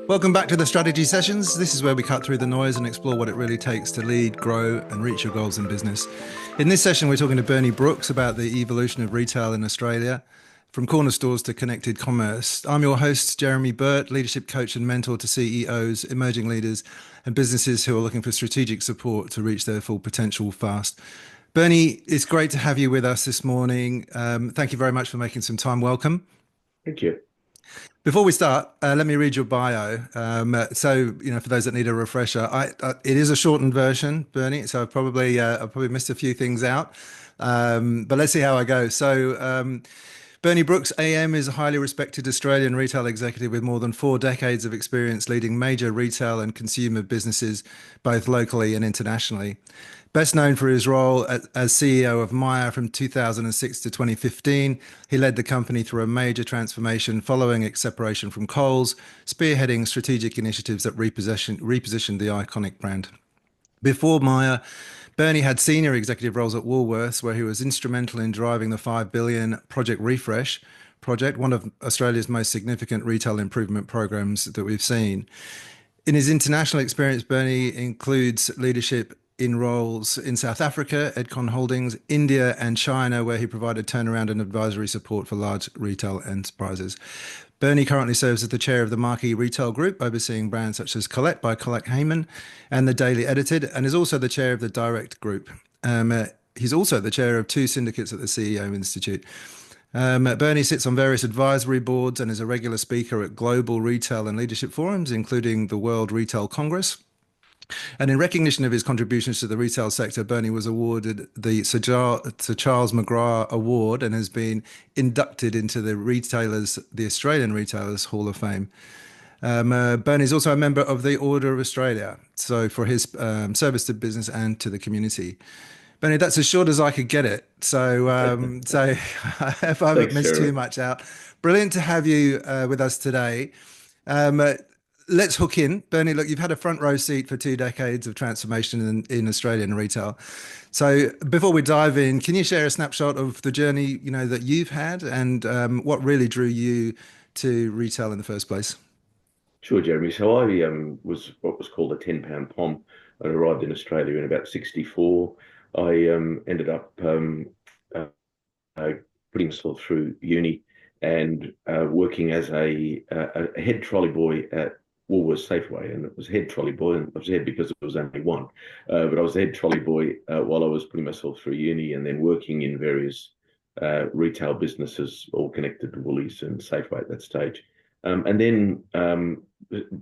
Welcome back to the Strategy Sessions. This is where we cut through the noise and explore what it really takes to lead, grow, and reach your goals in business. In this session, we're talking to Bernie Brookes about the evolution of retail in Australia, from corner stores to connected commerce. I'm your host, Jeremy Birt, leadership coach and mentor to CEOs, emerging leaders, and businesses who are looking for strategic support to reach their full potential fast. Bernie, it's great to have you with us this morning. Thank you very much for making some time. Welcome. Thank you. Before we start, let me read your bio. For those that need a refresher, it is a shortened version, Bernie. So I've probably missed a few things out, but let's see how I go. Bernie Brookes AM is a highly respected Australian retail executive with more than 4 decades of experience leading major retail and consumer businesses, both locally and internationally. Best known for his role as CEO of Myer from 2006 to 2015, he led the company through a major transformation following its separation from Coles, spearheading strategic initiatives that repositioned the iconic brand. Before Myer, Bernie had senior executive roles at Woolworths, where he was instrumental in driving the $5 billion Project Refresh project, one of Australia's most significant retail improvement programs that we've seen. In his international experience, Bernie includes leadership in roles in South Africa, Edcon Holdings, India, and China, where he provided turnaround and advisory support for large retail enterprises. Bernie currently serves as the chair of the Marquee Retail Group, overseeing brands such as Colette by Colette Heyman and The Daily Edited, and is also the chair of the Direct Group. He's also the chair of 2 syndicates at the CEO Institute. Bernie sits on various advisory boards and is a regular speaker at global retail and leadership forums, including the World Retail Congress. And in recognition of his contributions to the retail sector, Bernie was awarded the Sir Charles McGrath Award and has been inducted into the Australian Retailers Hall of Fame. Bernie is also a member of the Order of Australia, so for his service to business and to the community. Bernie, that's as short as I could get it. So if I haven't missed too much out, brilliant to have you with us today. Let's hook in. Bernie, look, you've had a front row seat for 2 decades of transformation in Australian retail. So before we dive in, can you share a snapshot of the journey, that you've had and what really drew you to retail in the first place? Sure, Jeremy. So I was what was called a 10-pound pom. I arrived in Australia in about 64. I ended up uh, putting myself through uni and working as a head trolley boy at Woolworths Safeway, and it was head trolley boy, and I was head because it was only one. But I was the head trolley boy while I was putting myself through uni, and then working in various retail businesses, all connected to Woolies and Safeway at that stage. And then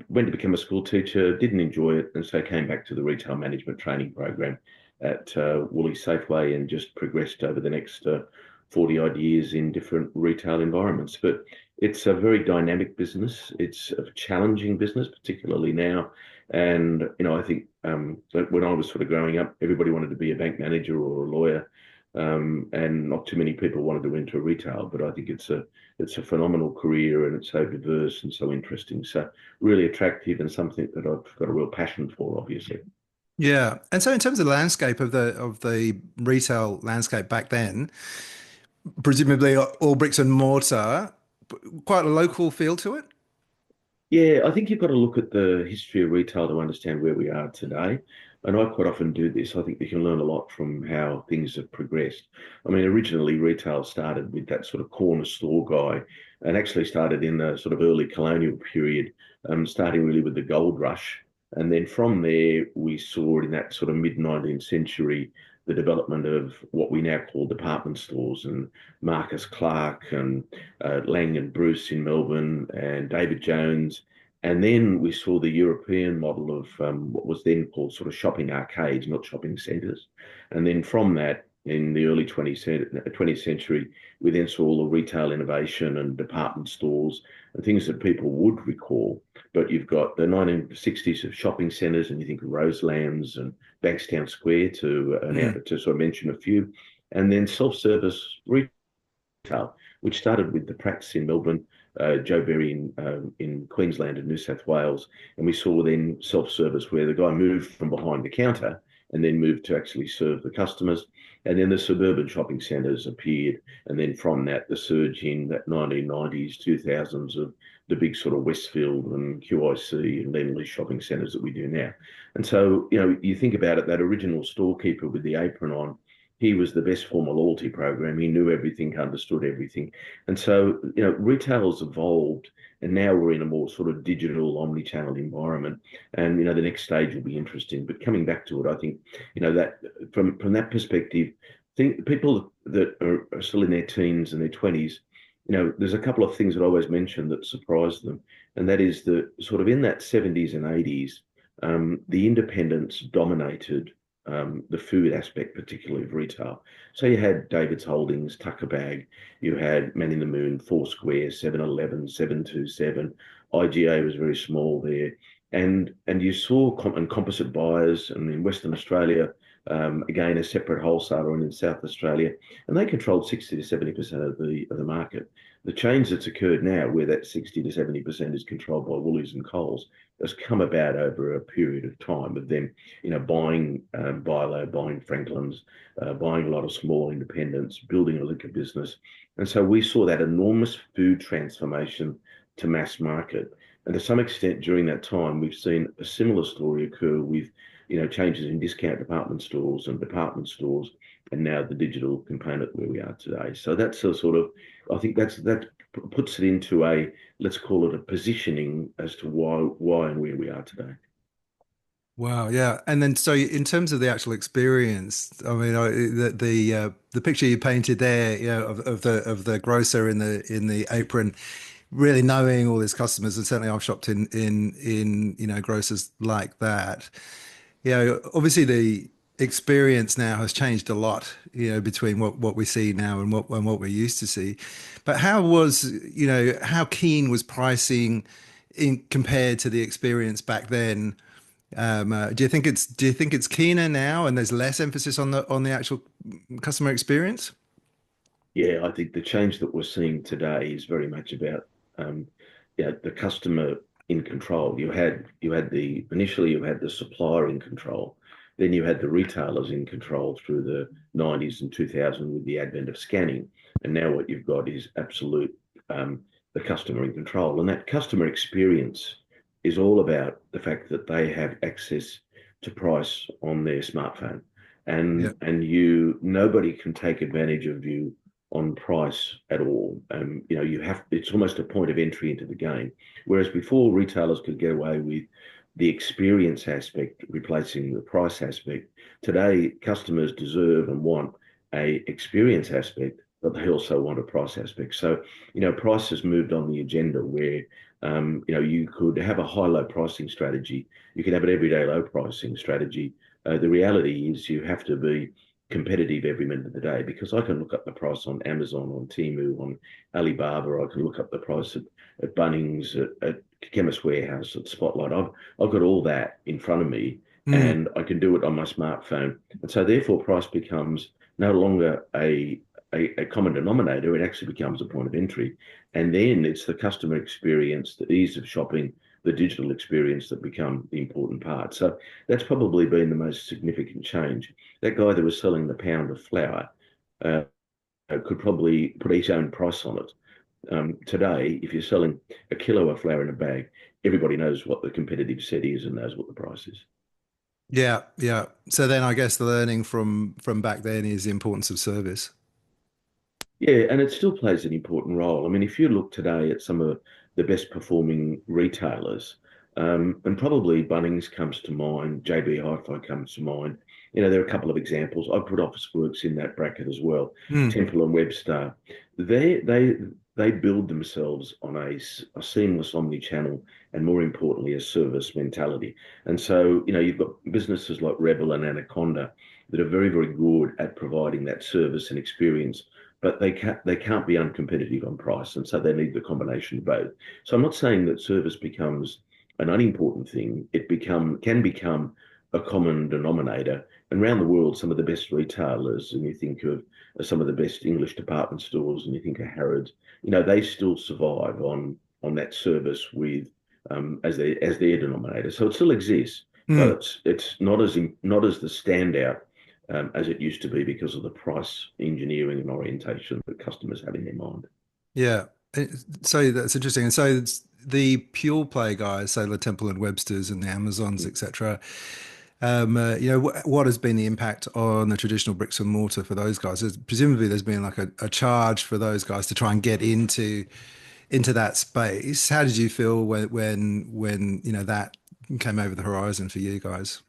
went to become a school teacher, didn't enjoy it, and so came back to the retail management training program at Woolies Safeway and just progressed over the next 40 odd years in different retail environments. But it's a very dynamic business. It's a challenging business, particularly now. And, I think that when I was sort of growing up, everybody wanted to be a bank manager or a lawyer. And not too many people wanted to enter retail, but I think it's a phenomenal career and it's so diverse and so interesting. So really attractive and something that I've got a real passion for, obviously. Yeah. And so in terms of the landscape of the retail landscape back then, presumably all bricks and mortar, quite a local feel to it. Yeah, I think you've got to look at the history of retail to understand where we are today. And I quite often do this. I think you can learn a lot from how things have progressed. I mean, originally retail started with that sort of corner store guy and actually started in the sort of early colonial period, starting really with the gold rush. And then from there, we saw in that sort of mid 19th century the development of what we now call department stores and Marcus Clark and Lang and Bruce in Melbourne and David Jones. And then we saw the European model of what was then called sort of shopping arcades, not shopping centres. And then from that, in the early 20th century, we then saw all the retail innovation and department stores and things that people would recall. But you've got the 1960s of shopping centres, and you think of Roselands and Bankstown Square to sort of mention a few. And then self-service retail, which started with the Pratts in Melbourne, Joe Berry in Queensland and New South Wales. And we saw then self-service where the guy moved from behind the counter and then moved to actually serve the customers. And then the suburban shopping centres appeared. And then from that, the surge in that 1990s, 2000s of the big sort of Westfield and QIC and Lendlease shopping centres that we do now. And so, you think about it, that original storekeeper with the apron on, he was the best form of loyalty program. He knew everything, understood everything. And so, retail's evolved, and now we're in a more sort of digital, omni-channel environment. And, the next stage will be interesting. But coming back to it, I think, that from that perspective, think people that are still in their teens and their 20s, there's a couple of things that I always mention that surprise them. And that is that sort of in that 70s and 80s, the independents dominated the food aspect, particularly of retail. So you had David's Holdings, Tucker Bag, you had Man in the Moon, Foursquare, 7-Eleven, 727. IGA was very small there. And you saw and Composite Buyers, and in Western Australia, again, a separate wholesaler, and in South Australia, and they controlled 60 to 70% of the market. The change that's occurred now, where that 60 to 70% is controlled by Woolies and Coles, has come about over a period of time with them, buying Bilo, buying Franklin's, buying a lot of small independents, building a liquor business. And so we saw that enormous food transformation to mass market. And to some extent during that time, we've seen a similar story occur with, changes in discount department stores and department stores, and now the digital component where we are today. So that's a sort of, I think that puts it into a, let's call it a positioning as to why and where we are today. Wow, yeah. And then so in terms of the actual experience, I mean, the picture you painted there, of the grocer in the apron, really knowing all his customers, and certainly I've shopped in grocers like that. Obviously the experience now has changed a lot, between what we see now and what we used to see. But how keen was pricing in compared to the experience back then? Do you think it's keener now, and there's less emphasis on the actual customer experience? Yeah, I think the change that we're seeing today is very much about the customer in control. Initially you had the supplier in control, then you had the retailers in control through the 90s and 2000 with the advent of scanning, and now what you've got is absolute the customer in control, and that customer experience is all about the fact that they have access to price on their smartphone, Yeah. and nobody can take advantage of you on price at all. It's almost a point of entry into the game. Whereas before, retailers could get away with the experience aspect replacing the price aspect. Today, customers deserve and want a experience aspect, but they also want a price aspect. So, price has moved on the agenda where, you could have a high-low pricing strategy. You could have an everyday low pricing strategy. The reality is you have to be competitive every minute of the day, because I can look up the price on Amazon, on Temu, on Alibaba. I can look up the price at Bunnings, at Chemist Warehouse, at Spotlight. I've got all that in front of me, Mm. and I can do it on my smartphone. And so therefore price becomes no longer a common denominator. It actually becomes a point of entry. And then it's the customer experience, the ease of shopping, the digital experience that become the important part. So that's probably been the most significant change. That guy that was selling the pound of flour uh, could probably put his own price on it. Today, if you're selling a kilo of flour in a bag, everybody knows what the competitive set is and knows what the price is. Yeah, yeah. So then I guess the learning from back then is the importance of service. Yeah, and it still plays an important role. I mean, if you look today at some of the best performing retailers, and probably Bunnings comes to mind, JB Hi-Fi comes to mind. There are a couple of examples. I put Officeworks in that bracket as well. Mm. Temple and Webster, they build themselves on a seamless omni-channel, and more importantly, a service mentality. And so, you've got businesses like Rebel and Anaconda that are very, very good at providing that service and experience, but they can't be uncompetitive on price, and so they need the combination of both. So I'm not saying that service becomes an unimportant thing. It can become a common denominator. And around the world, some of the best retailers, and you think of some of the best English department stores, and you think of Harrods, they still survive on that service with as their denominator. So it still exists, but Mm. it's not as the standout as it used to be because of the price engineering and orientation that customers have in their mind. Yeah. So that's interesting. And so the pure play guys, so the Temple and Webster's and the Amazons, etc. What has been the impact on the traditional bricks and mortar for those guys? Presumably, there's been like a charge for those guys to try and get into that space. How did you feel when that came over the horizon for you guys?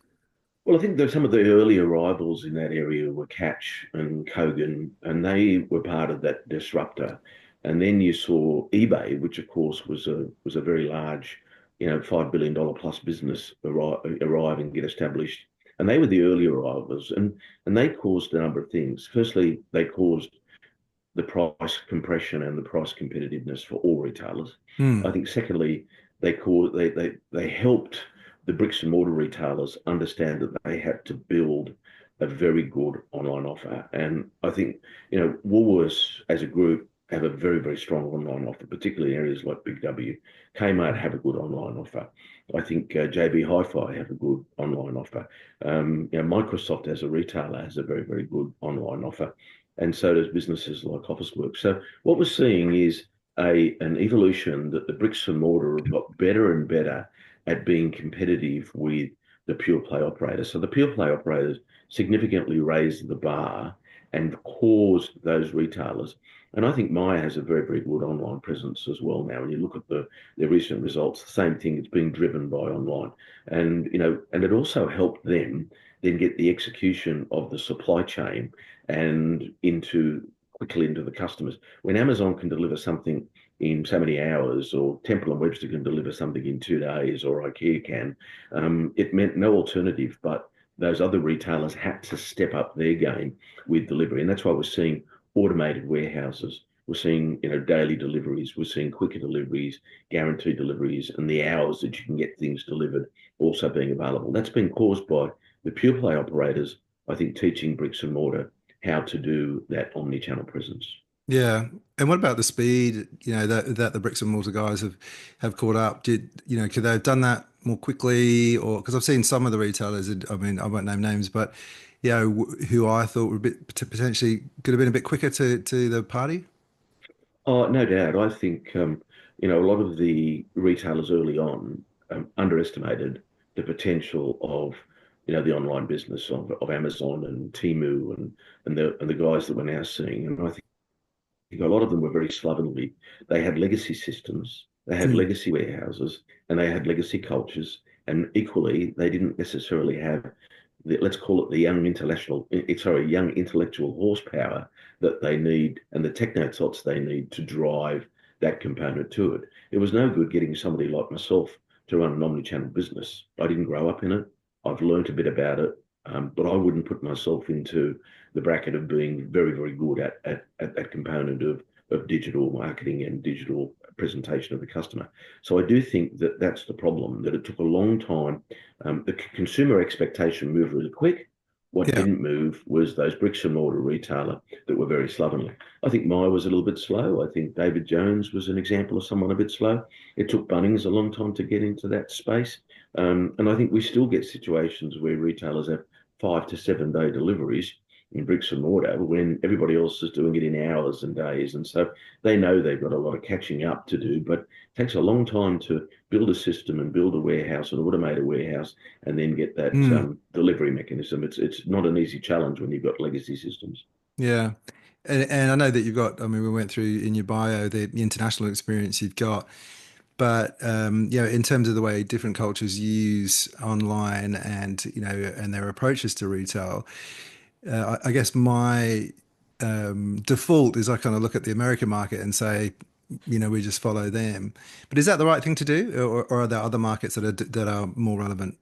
Well, I think that some of the early arrivals in that area were Catch and Kogan, and they were part of that disruptor. And then you saw eBay, which of course was a very large, $5 billion plus business arrive and get established. And they were the early arrivals, and they caused a number of things. Firstly, they caused the price compression and the price competitiveness for all retailers. I Hmm. think secondly, they helped the bricks and mortar retailers understand that they had to build a very good online offer. And I think, Woolworths as a group have a very, very strong online offer, particularly in areas like Big W. Kmart have a good online offer. I think JB Hi-Fi have a good online offer. Microsoft as a retailer has a very, very good online offer, and so does businesses like Officeworks. So what we're seeing is an evolution that the bricks and mortar have got better and better at being competitive with the pure play operators. So the pure play operators significantly raised the bar and caused those retailers. And I think Myer has a very, very good online presence as well now. When you look at their recent results, the same thing, it's being driven by online. And it also helped them then get the execution of the supply chain and quickly into the customers. When Amazon can deliver something in so many hours, or Temple and Webster can deliver something in 2 days, or IKEA can, it meant no alternative. But those other retailers had to step up their game with delivery, and that's why we're seeing automated warehouses. We're seeing daily deliveries. We're seeing quicker deliveries, guaranteed deliveries, and the hours that you can get things delivered also being available. That's been caused by the pure play operators, I think, teaching bricks and mortar how to do that omni-channel presence. Yeah. And what about the speed, that the bricks and mortar guys have caught up? Could they have done that more quickly? Or because I've seen some of the retailers, I mean, I won't name names, but who I thought were a bit potentially could have been a bit quicker to the party. Oh, no doubt. I think a lot of the retailers early on underestimated the potential of the online business of Amazon and Temu and the guys that we're now seeing. And I think a lot of them were very slovenly. They had legacy systems, they had Mm. legacy warehouses, and they had legacy cultures. And equally, they didn't necessarily have let's call it the young intellectual horsepower that they need and the technotots they need to drive that component to it. It was no good getting somebody like myself to run an omni-channel business. I didn't grow up in it. I've learned a bit about it, but I wouldn't put myself into the bracket of being very, very good at that component of digital marketing and digital presentation of the customer. So I do think that that's the problem, that it took a long time. The consumer expectation moved really quick. What Yeah. didn't move was those bricks and mortar retailer that were very slovenly. I think Myer was a little bit slow. I think David Jones was an example of someone a bit slow. It took Bunnings a long time to get into that space. And I think we still get situations where retailers have 5 to 7 day deliveries in bricks and mortar when everybody else is doing it in hours and days. And so they know they've got a lot of catching up to do, but it takes a long time to build a system and build a warehouse, an automated warehouse, and then get that Mm. delivery mechanism. It's not an easy challenge when you've got legacy systems. Yeah. And I know that you've got, I mean, we went through in your bio the international experience you've got, but in terms of the way different cultures use online and and their approaches to retail, I guess my default is I kind of look at the American market and say, we just follow them. But is that the right thing to do, or are there other markets that are more relevant?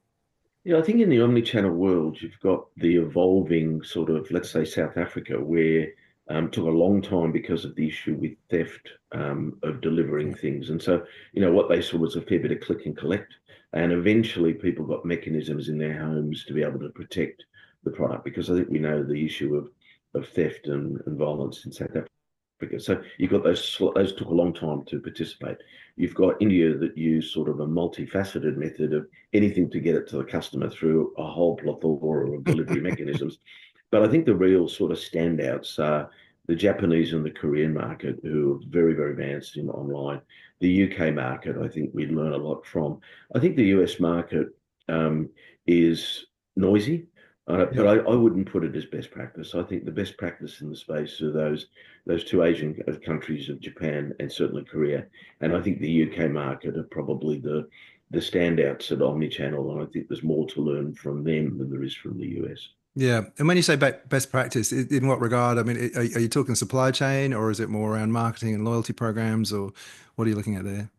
Yeah, I think in the omni-channel world, you've got the evolving sort of, let's say, South Africa, where it took a long time because of the issue with theft of delivering things. And so, what they saw was a fair bit of click and collect. And eventually people got mechanisms in their homes to be able to protect the product, because I think we know the issue of theft and violence in South Africa. So you've got those took a long time to participate. You've got India that use sort of a multifaceted method of anything to get it to the customer through a whole plethora of delivery mechanisms. But I think the real sort of standouts are the Japanese and the Korean market, who are very, very advanced in online. The UK market, I think we learn a lot from. I think the US market is noisy, but Yep. I wouldn't put it as best practice. I think the best practice in the space are those two Asian countries of Japan and certainly Korea. And I think the UK market are probably the standouts at omnichannel, and I think there's more to learn from them than there is from the US. Yeah. And when you say best practice, in what regard? I mean, are you talking supply chain, or is it more around marketing and loyalty programs, or what are you looking at there?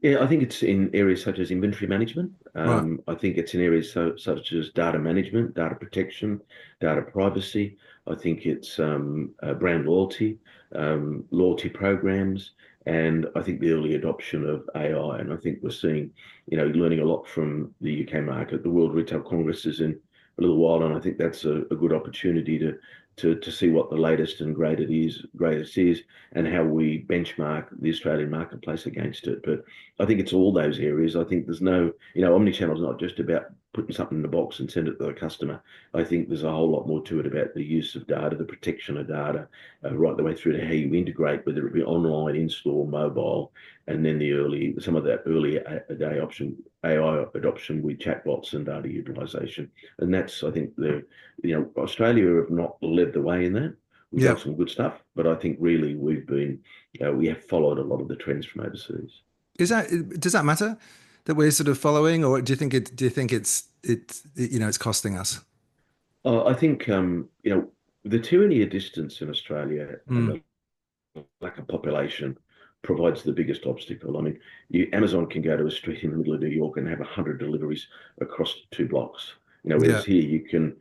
Yeah, I think it's in areas such as inventory management. Right. I think it's in areas such as data management, data protection, data privacy. I think it's brand loyalty, loyalty programs, and I think the early adoption of AI. And I think we're seeing, learning a lot from the UK market. The World Retail Congress is in a little while, and I think that's a good opportunity to see what the latest and greatest is, and how we benchmark the Australian marketplace against it. But I think it's all those areas. I think there's no, omnichannel is not just about putting something in the box and send it to the customer. I think there's a whole lot more to it about the use of data, the protection of data, right the way through to how you integrate, whether it be online, in-store, mobile, and then some of that early day option, AI adoption with chatbots and data utilization. And that's, I think, Australia have not led the way in that. We've done Yeah. some good stuff, but I think really we have followed a lot of the trends from overseas. Does that matter that we're sort of following, or do you think it's costing us? I think the tyranny of distance in Australia and Mm. the lack of population provides the biggest obstacle. I mean, Amazon can go to a street in the middle of New York and have 100 deliveries across 2 blocks. Yeah. Whereas here you can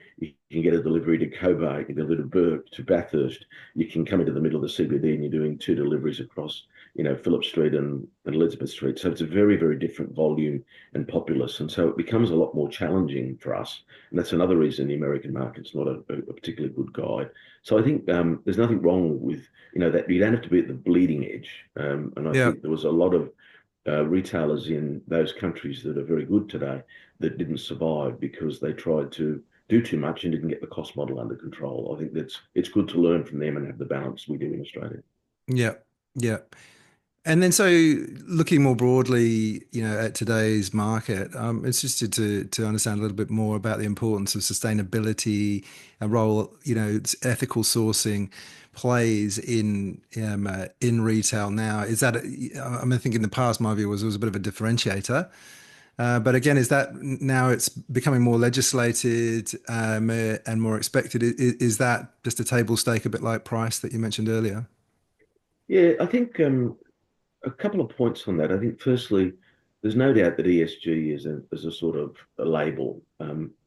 get a delivery to Cobar, you can deliver to Burke, to Bathurst. You can come into the middle of the CBD and you're doing 2 deliveries across, Phillip Street and Elizabeth Street. So it's a very, very different volume and populace. And so it becomes a lot more challenging for us. And that's another reason the American market's not a particularly good guide. So I think there's nothing wrong with that you don't have to be at the bleeding edge. And I Yeah. think there was a lot of retailers in those countries that are very good today that didn't survive because they tried to do too much and didn't get the cost model under control. I think it's good to learn from them and have the balance we do in Australia. Yeah. Yeah. And then, so looking more broadly, at today's market, interested to understand a little bit more about the importance of sustainability, a role, ethical sourcing plays in retail now. Is that, I mean, I think in the past, my view was it was a bit of a differentiator. But again, is that now it's becoming more legislated and more expected? Is that just a table stake, a bit like price that you mentioned earlier? Yeah, I think a couple of points on that. I think firstly, there's no doubt that ESG is a sort of a label,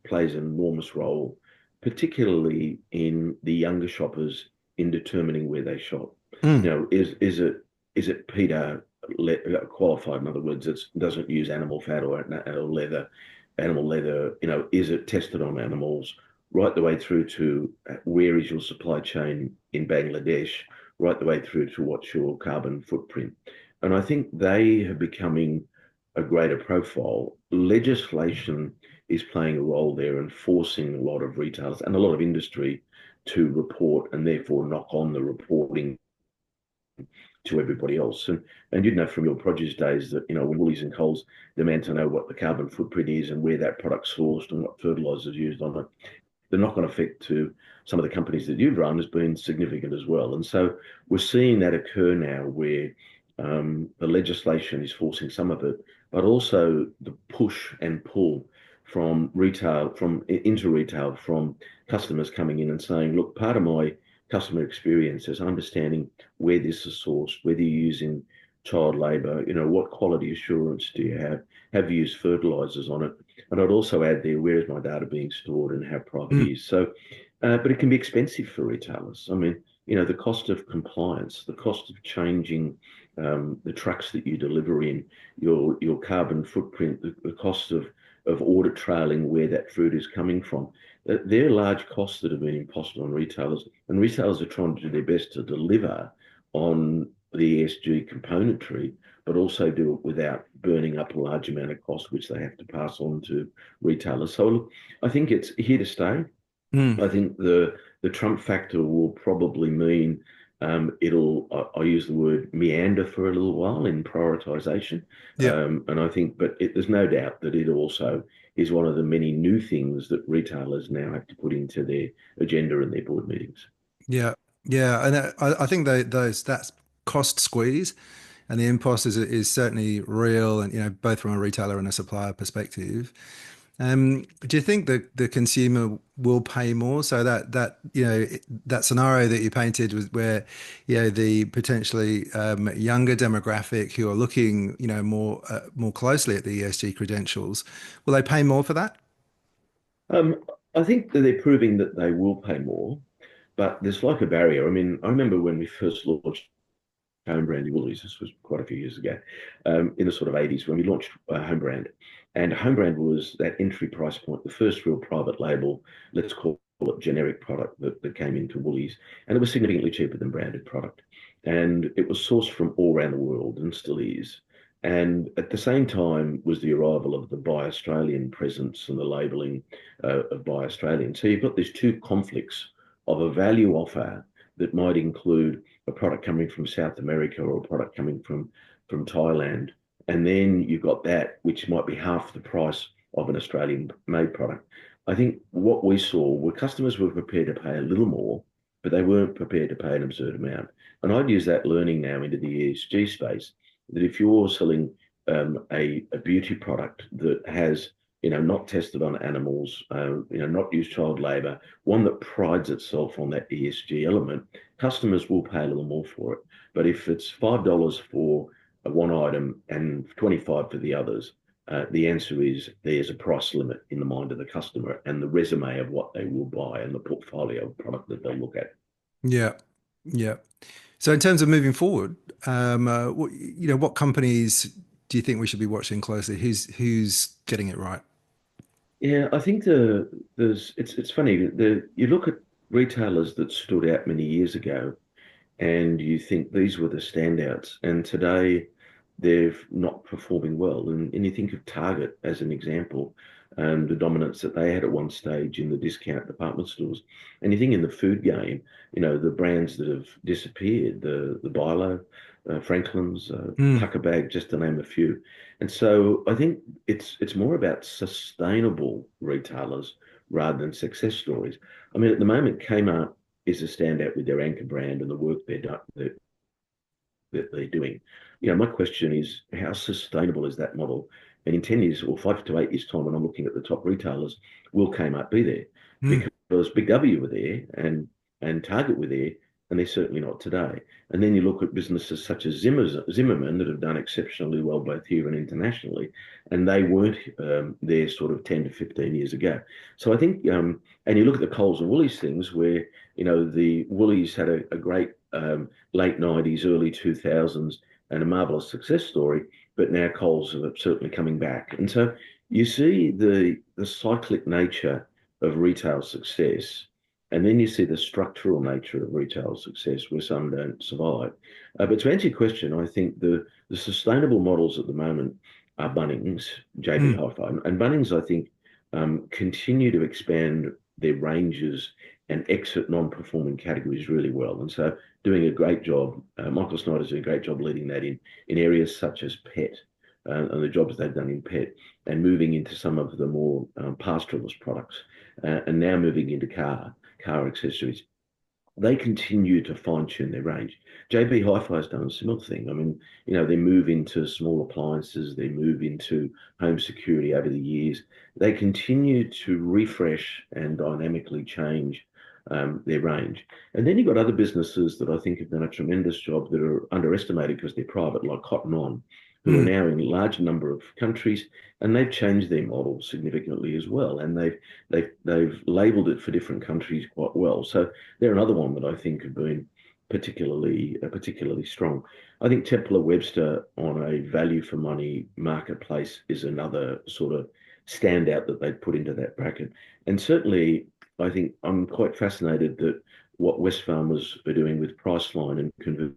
plays an enormous role, particularly in the younger shoppers in determining where they shop. Mm, Is it PETA qualified? In other words, it doesn't use animal fat or leather, animal leather. Is it tested on animals? Right the way through to where is your supply chain in Bangladesh? Right the way through to what's your carbon footprint. And I think they are becoming a greater profile. Legislation is playing a role there and forcing a lot of retailers and a lot of industry to report and therefore knock on the reporting to everybody else. And you'd know from your produce days that, Woolies and Coles demand to know what the carbon footprint is and where that product's sourced and what fertilizers used on it. The knock-on effect to some of the companies that you've run has been significant as well. And so we're seeing that occur now where the legislation is forcing some of it, but also the push and pull from retail, from into retail, from customers coming in and saying, look, part of my customer experience is understanding where this is sourced, whether you're using child labour, what quality assurance do you have? Have you used fertilizers on it? And I'd also add there, where is my data being stored and how private mm, is? So, but it can be expensive for retailers. I mean, the cost of compliance, the cost of changing the trucks that you deliver in, your carbon footprint, the cost of audit trailing where that fruit is coming from. They're large costs that have been imposed on retailers, and retailers are trying to do their best to deliver on the ESG componentry, but also do it without burning up a large amount of cost, which they have to pass on to retailers. So look, I think it's here to stay. Mm. I think the Trump factor will probably mean it'll, I use the word meander for a little while in prioritization. Yeah. And I think, but there's no doubt that it also is one of the many new things that retailers now have to put into their agenda and their board meetings. Yeah. Yeah. And I think those that's cost squeeze and the impost is certainly real, and both from a retailer and a supplier perspective. Do you think that the consumer will pay more? So that scenario that you painted was where the potentially younger demographic who are looking more closely at the ESG credentials, will they pay more for that? Um, I think that they're proving that they will pay more, but there's like a barrier. I mean, I remember when we first launched home brand Woolies. This was quite a few years ago, in the sort of 80s when we launched home brand. And home brand was that entry price point, the first real private label, let's call it generic product that came into Woolies. And it was significantly cheaper than branded product. And it was sourced from all around the world and still is. And at the same time was the arrival of the Buy Australian presence and the labelling of Buy Australian. So you've got these two conflicts of a value offer that might include a product coming from South America or a product coming from Thailand, and then you've got that which might be half the price of an Australian made product. I think what we saw were customers were prepared to pay a little more, but they weren't prepared to pay an absurd amount. And I'd use that learning now into the ESG space that if you're selling a beauty product that has not tested on animals, not used child labour, one that prides itself on that ESG element, customers will pay a little more for it. But if it's $5 for one item and 25 for the others, the answer is there's a price limit in the mind of the customer and the resume of what they will buy and the portfolio of product that they'll look at. Yeah. Yeah. So in terms of moving forward, what companies do you think we should be watching closely? Who's getting it right? Yeah, I think it's funny. You look at retailers that stood out many years ago and you think these were the standouts. And today they're not performing well. And you think of Target as an example, the dominance that they had at one stage in the discount department stores. And you think in the food game, the brands that have disappeared, the Bilo, Franklin's, Mm. Tucker Bag, just to name a few. And so I think it's more about sustainable retailers rather than success stories. I mean, at the moment, Kmart is a standout with their anchor brand and the work that they're doing. My question is, how sustainable is that model? And in 10 years or 5 to 8 years' time, when I'm looking at the top retailers, will Kmart be there? Mm. Because Big W were there and Target were there, and they're certainly not today. And then you look at businesses such as Zimmerman that have done exceptionally well both here and internationally, and they weren't there sort of 10 to 15 years ago. So I think, and you look at the Coles and Woolies things where, the Woolies had a great late 90s, early 2000s, and a marvelous success story. But now Coles are certainly coming back. And so you see the cyclic nature of retail success. And then you see the structural nature of retail success where some don't survive. But to answer your question, I think the sustainable models at the moment are Bunnings, JB Mm. Hi-Fi. And Bunnings, I think, continue to expand their ranges and exit non-performing categories really well. And so doing a great job. Michael Snyder's doing a great job leading that in areas such as pet and the jobs they've done in pet and moving into some of the more pastoralist products and now moving into car accessories. They continue to fine tune their range. JB Hi-Fi has done a similar thing. I mean, they move into small appliances, they move into home security over the years. They continue to refresh and dynamically change their range. And then you've got other businesses that I think have done a tremendous job that are underestimated because they're private, like Cotton On, who are Mm. now in a large number of countries, and they've changed their model significantly as well. And they've labelled it for different countries quite well. So they're another one that I think have been particularly strong. I think Templar Webster on a value for money marketplace is another sort of standout that they'd put into that bracket. And certainly, I think I'm quite fascinated that what Wesfarmers are doing with Priceline and converting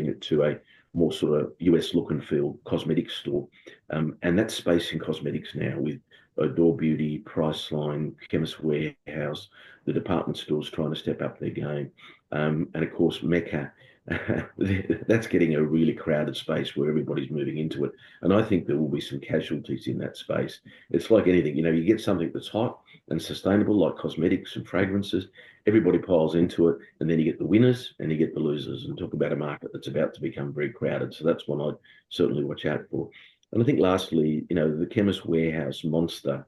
it to a more sort of US look and feel cosmetics store. And that space in cosmetics now with Adore Beauty, Priceline, Chemist Warehouse, the department stores trying to step up their game. And of course, Mecca, that's getting a really crowded space where everybody's moving into it. And I think there will be some casualties in that space. It's like anything, you get something that's hot and sustainable, like cosmetics and fragrances, everybody piles into it, and then you get the winners and you get the losers. And talk about a market that's about to become very crowded. So that's one I'd certainly watch out for. And I think lastly, the Chemist Warehouse monster,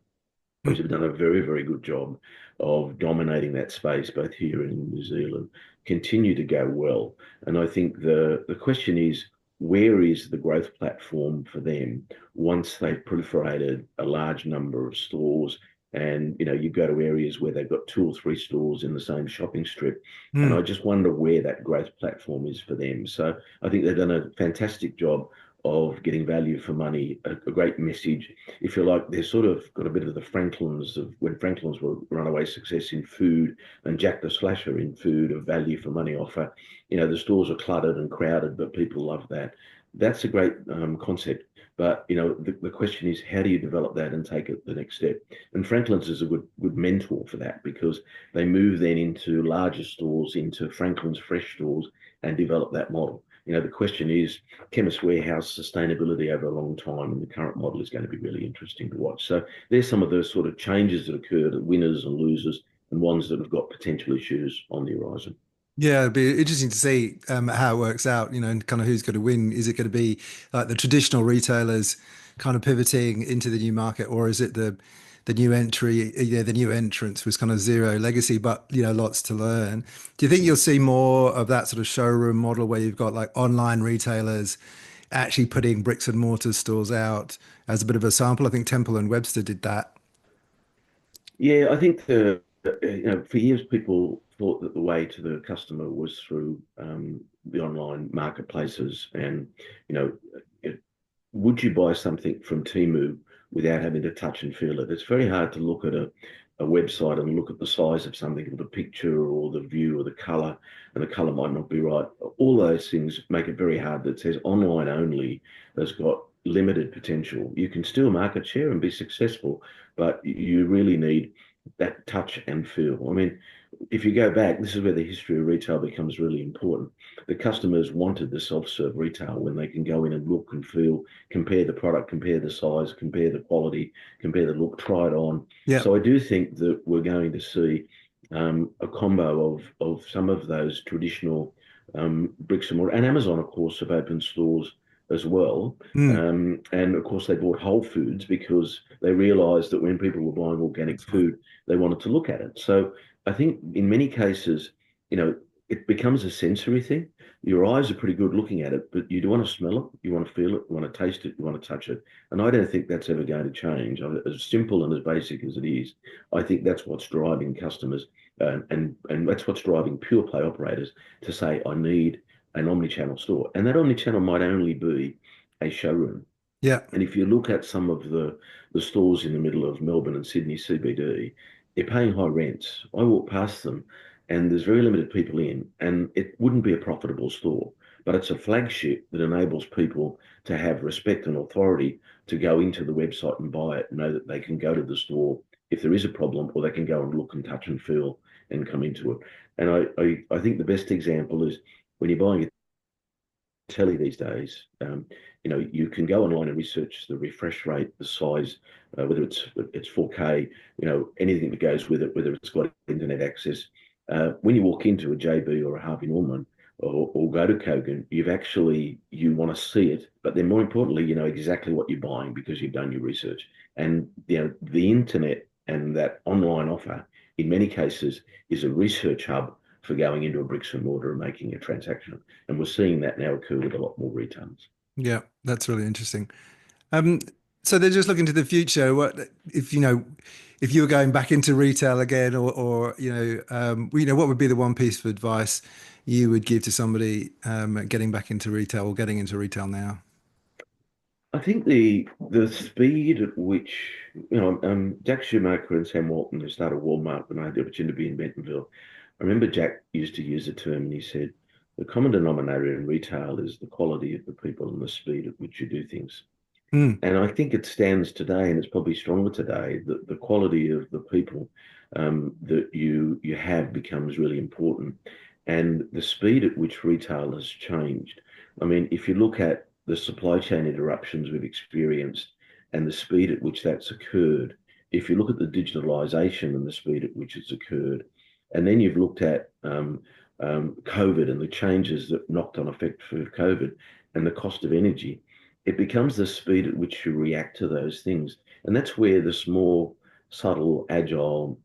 which have done a very, very good job of dominating that space, both here and in New Zealand, continue to go well. And I think the question is, where is the growth platform for them once they've proliferated a large number of stores? And you go to areas where they've got two or three stores in the same shopping strip, and I Mm. just wonder where that growth platform is for them. So I think they've done a fantastic job of getting value for money, a great message. If you like, they've sort of got a bit of the Franklins of when Franklins were runaway success in food, and Jack the Slasher in food, a value for money offer. The stores are cluttered and crowded, but people love that. That's a great concept. But the question is, how do you develop that and take it the next step? And Franklin's is a good mentor for that, because they move then into larger stores, into Franklin's fresh stores, and develop that model. The question is Chemist Warehouse sustainability over a long time, and the current model is going to be really interesting to watch. So there's some of those sort of changes that occurred, winners and losers, and ones that have got potential issues on the horizon. Yeah, it'd be interesting to see how it works out, and kind of who's going to win. Is it going to be like the traditional retailers kind of pivoting into the new market, or is it the new entry, the new entrance was kind of zero legacy, but lots to learn. Do you think you'll see more of that sort of showroom model where you've got like online retailers actually putting bricks and mortar stores out as a bit of a sample? I think Temple and Webster did that. Yeah, I think for years people thought that the way to the customer was through the online marketplaces, and you know, it, would you buy something from Temu without having to touch and feel it? It's very hard to look at a website and look at the size of something, or the picture, or the view, or the color, and the color might not be right. All those things make it very hard. That says online only has got limited potential. You can still market share and be successful, but you really need that touch and feel. I mean, if you go back, this is where the history of retail becomes really important. The customers wanted the self-serve retail when they can go in and look and feel, compare the product, compare the size, compare the quality, compare the look, try it on. Yeah. So I do think that we're going to see a combo of some of those traditional bricks and mortar, and Amazon, of course, have opened stores as well. Mm, And of course, they bought Whole Foods because they realized that when people were buying organic that's right. food, they wanted to look at it. So I think in many cases, you know, it becomes a sensory thing. Your eyes are pretty good looking at it, but you do want to smell it, you want to feel it, you want to taste it, you want to touch it. And I don't think that's ever going to change. As simple and as basic as it is, I think that's what's driving customers, and that's what's driving pure play operators to say, I need an omni-channel store. And that omni-channel might only be a showroom. Yeah. And if you look at some of the stores in the middle of Melbourne and Sydney CBD, they're paying high rents. I walk past them and there's very limited people in, and it wouldn't be a profitable store, but it's a flagship that enables people to have respect and authority to go into the website and buy it, know that they can go to the store if there is a problem, or they can go and look and touch and feel and come into it. And I think the best example is when you're buying a telly these days, you can go online and research the refresh rate, the size, whether it's 4K, anything that goes with it, whether it's got internet access. When you walk into a JB or a Harvey Norman, or go to Kogan, you want to see it, but then more importantly, you know exactly what you're buying because you've done your research. And the internet and that online offer, in many cases, is a research hub for going into a bricks and mortar and making a transaction. And we're seeing that now occur with a lot more retailers. Yeah. That's really interesting. Um, so they're just looking to the future. What if if you were going back into retail again, or what would be the one piece of advice you would give to somebody getting back into retail or getting into retail now? I think the speed at which Jack Schumacher and Sam Walton, who started Walmart when I had the opportunity to be in Bentonville. I remember Jack used to use a term, and he said the common denominator in retail is the quality of the people and the speed at which you do things. Mm, And I think it stands today, and it's probably stronger today, that the quality of the people that you have becomes really important, and the speed at which retail has changed. I mean, if you look at the supply chain interruptions we've experienced and the speed at which that's occurred, if you look at the digitalization and the speed at which it's occurred, and then you've looked at COVID and the changes that knocked on effect for COVID and the cost of energy, it becomes the speed at which you react to those things. And that's where the small, subtle, agile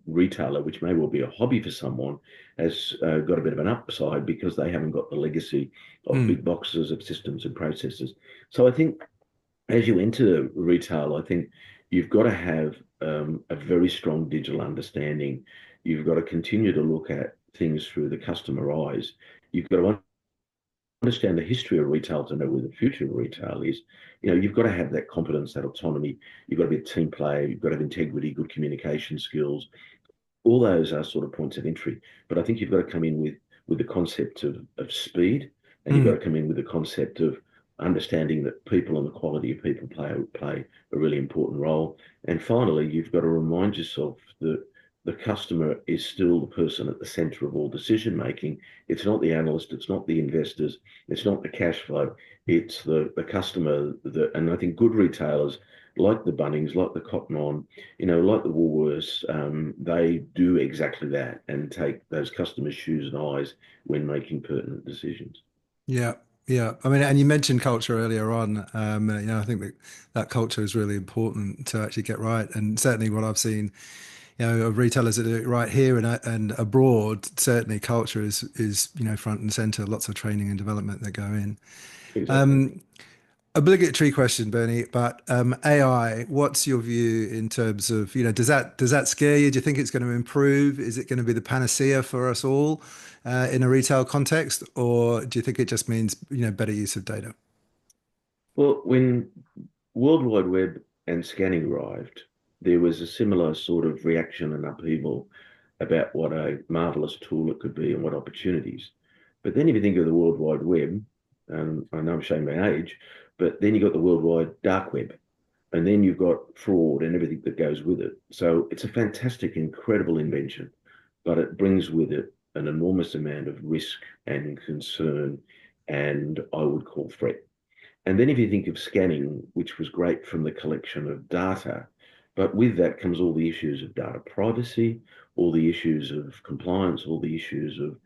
retailer, which may well be a hobby for someone, has got a bit of an upside because they haven't got the legacy of mm, big boxes of systems and processes. So I think as you enter retail, I think you've got to have a very strong digital understanding. You've got to continue to look at things through the customer eyes. You've got to understand the history of retail to know where the future of retail is. You've got to have that competence, that autonomy. You've got to be a team player. You've got to have integrity, good communication skills. All those are sort of points of entry. But I think you've got to come in with the concept of speed, and you've got mm. to come in with the concept of understanding that people and the quality of people play a really important role. And finally, you've got to remind yourself that the customer is still the person at the center of all decision making. It's not the analyst, it's not the investors, it's not the cash flow, it's the customer. And I think good retailers like the Bunnings, like the Cotton On, like the Woolworths, they do exactly that and take those customers' shoes and eyes when making pertinent decisions. Yeah, yeah. I mean, and you mentioned culture earlier on. I think that that culture is really important to actually get right. And certainly, what I've seen, of retailers that do it right here and abroad, certainly culture is front and center. Lots of training and development that go in. Exactly. Obligatory question, Bernie, but AI, what's your view in terms of, does that scare you? Do you think it's going to improve? Is it going to be the panacea for us all in a retail context, or do you think it just means, better use of data? Well, when World Wide Web and scanning arrived, there was a similar sort of reaction and upheaval about what a marvelous tool it could be and what opportunities. But then if you think of the World Wide Web, and I know I'm showing my age, but then you've got the World Wide Dark Web, and then you've got fraud and everything that goes with it. So it's a fantastic, incredible invention, but it brings with it an enormous amount of risk and concern, and I would call threat. And then if you think of scanning, which was great from the collection of data, but with that comes all the issues of data privacy, all the issues of compliance, all the issues of,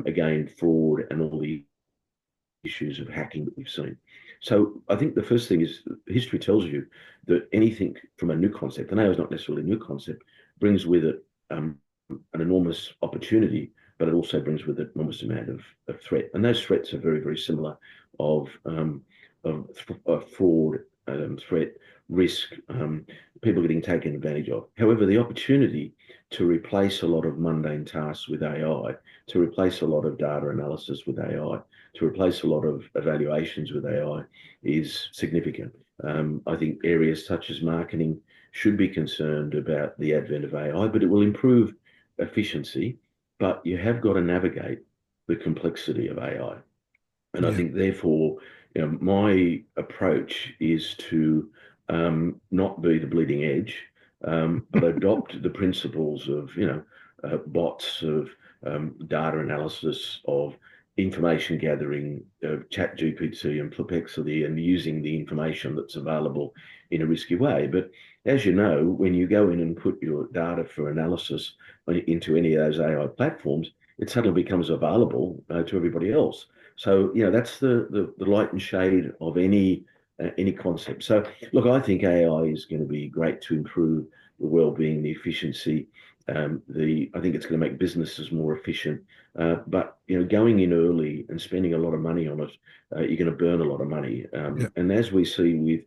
again, fraud, and all the issues of hacking that we've seen. So I think the first thing is history tells you that anything from a new concept, and AI is not necessarily a new concept, brings with it an enormous opportunity, but it also brings with it an enormous amount of threat. And those threats are very, very similar of, of fraud, threat, risk, people getting taken advantage of. However, the opportunity to replace a lot of mundane tasks with AI, to replace a lot of data analysis with AI, to replace a lot of evaluations with AI is significant. I think areas such as marketing should be concerned about the advent of AI, but it will improve efficiency. But you have got to navigate the complexity of AI. And I Yeah. think, therefore, my approach is to not be the bleeding edge, but adopt the principles of, bots, of data analysis, of information gathering, of chat GPT and perplexity, and using the information that's available in a risky way. But as you know, when you go in and put your data for analysis into any of those AI platforms, it suddenly becomes available to everybody else. So, that's the light and shade of any concept. So, look, I think AI is going to be great to improve the well-being, the efficiency. I think it's going to make businesses more efficient. But going in early and spending a lot of money on it, you're going to burn a lot of money. Yeah. And as we see with,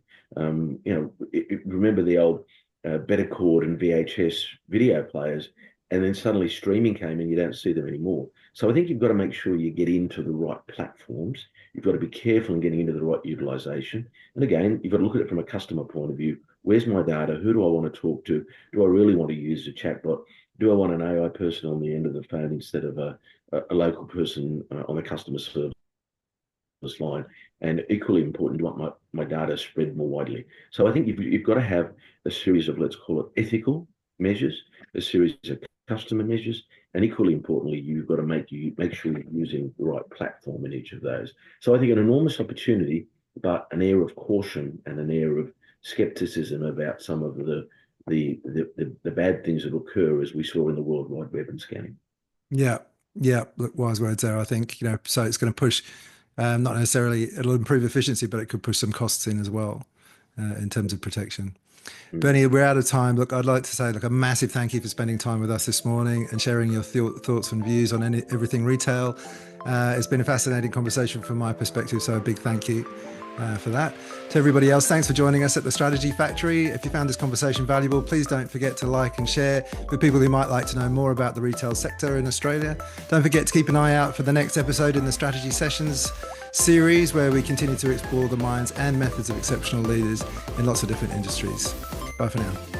remember the old Better Cord and VHS video players, and then suddenly streaming came and you don't see them anymore. So I think you've got to make sure you get into the right platforms. You've got to be careful in getting into the right utilization. And again, you've got to look at it from a customer point of view. Where's my data? Who do I want to talk to? Do I really want to use a chatbot? Do I want an AI person on the end of the phone instead of a local person on the customer service line? And equally important, you want my data spread more widely. So I think you've got to have a series of, let's call it ethical measures, a series of customer measures, and equally importantly, you've got to make sure you're using the right platform in each of those. So I think an enormous opportunity, but an air of caution and an air of skepticism about some of the bad things that occur, as we saw in the World Wide Web and scanning. Yeah, yeah. Look, wise words there. I think, so it's going to push, not necessarily it'll improve efficiency, but it could push some costs in as well, in terms of protection. Bernie, we're out of time. Look, I'd like to say, a massive thank you for spending time with us this morning and sharing your thoughts and views on everything retail. It's been a fascinating conversation from my perspective, so a big thank you for that. To everybody else, thanks for joining us at the Strategy Factory. If you found this conversation valuable, please don't forget to like and share with people who might like to know more about the retail sector in Australia. Don't forget to keep an eye out for the next episode in the Strategy Sessions series, where we continue to explore the minds and methods of exceptional leaders in lots of different industries. Bye for now.